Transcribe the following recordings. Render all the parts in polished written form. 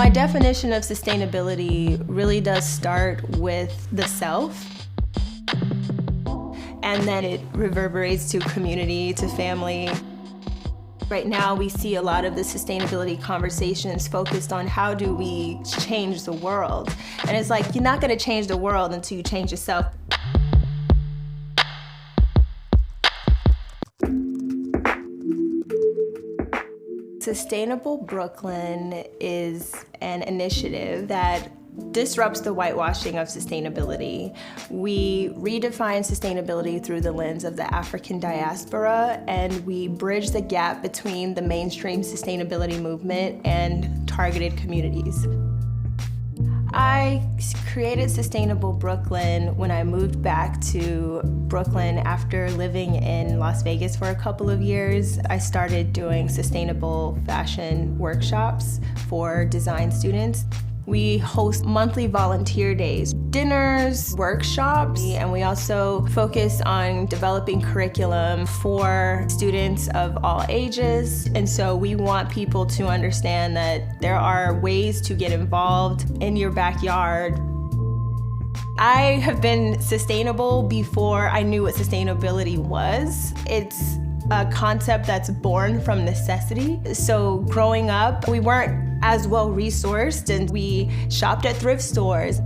My definition of sustainability really does start with the self, and then it reverberates to community, to family. Right now, we see a lot of the sustainability conversations focused on how do we change the world. And it's like, you're not gonna change the world until you change yourself. Sustainable Brooklyn is an initiative that disrupts the whitewashing of sustainability. We redefine sustainability through the lens of the African diaspora, and we bridge the gap between the mainstream sustainability movement and targeted communities. I created Sustainable Brooklyn when I moved back to Brooklyn after living in Las Vegas for a couple of years. I started doing sustainable fashion workshops for design students. We host monthly volunteer days, dinners, workshops, and we also focus on developing curriculum for students of all ages. And so we want people to understand that there are ways to get involved in your backyard. I have been sustainable before I knew what sustainability was. It's a concept that's born from necessity. So growing up, we weren't as well resourced, and we shopped at thrift stores.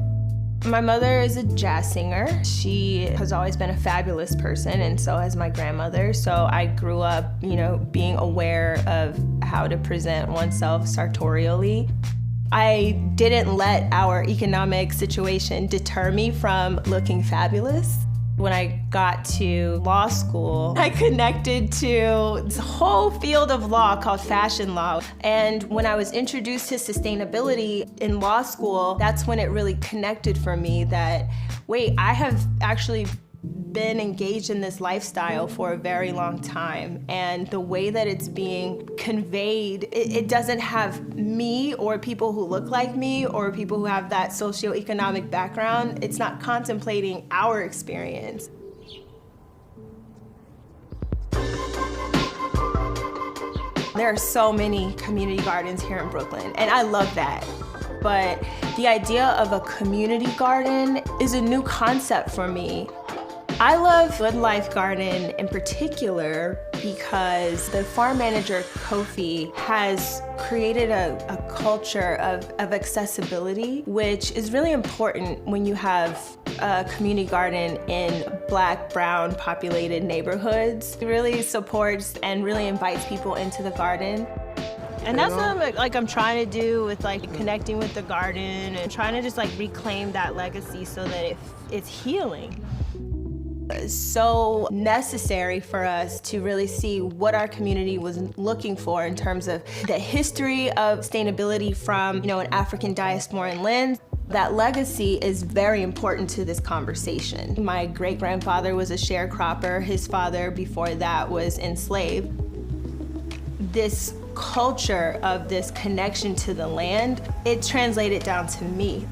My mother is a jazz singer. She has always been a fabulous person, and so has my grandmother. So I grew up, being aware of how to present oneself sartorially. I didn't let our economic situation deter me from looking fabulous. When I got to law school, I connected to this whole field of law called fashion law. And when I was introduced to sustainability in law school, that's when it really connected for me that, wait, I have actually been engaged in this lifestyle for a very long time, and the way that it's being conveyed, it doesn't have me or people who look like me or people who have that socioeconomic background. It's not contemplating our experience. There are so many community gardens here in Brooklyn, and I love that. But the idea of a community garden is a new concept for me. I love Good Life Garden in particular because the farm manager, Kofi, has created a culture of accessibility, which is really important when you have a community garden in Black, brown populated neighborhoods. It really supports and really invites people into the garden. And that's what I'm trying to do with connecting with the garden and trying to just reclaim that legacy so that it's healing. So necessary for us to really see what our community was looking for in terms of the history of sustainability from, an African diasporan lens. That legacy is very important to this conversation. My great-grandfather was a sharecropper. His father, before that, was enslaved. This culture of this connection to the land, it translated down to me.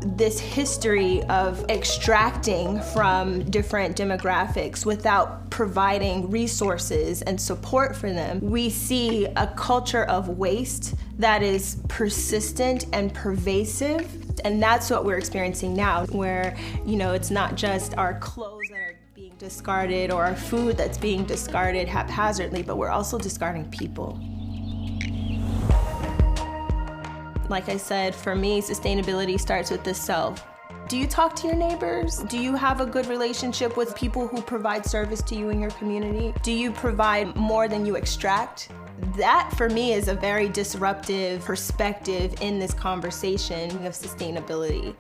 This history of extracting from different demographics without providing resources and support for them. We see a culture of waste that is persistent and pervasive, and that's what we're experiencing now, where, it's not just our clothes that are being discarded or our food that's being discarded haphazardly, but we're also discarding people. Like I said, for me, sustainability starts with the self. Do you talk to your neighbors? Do you have a good relationship with people who provide service to you in your community? Do you provide more than you extract? That, for me, is a very disruptive perspective in this conversation of sustainability.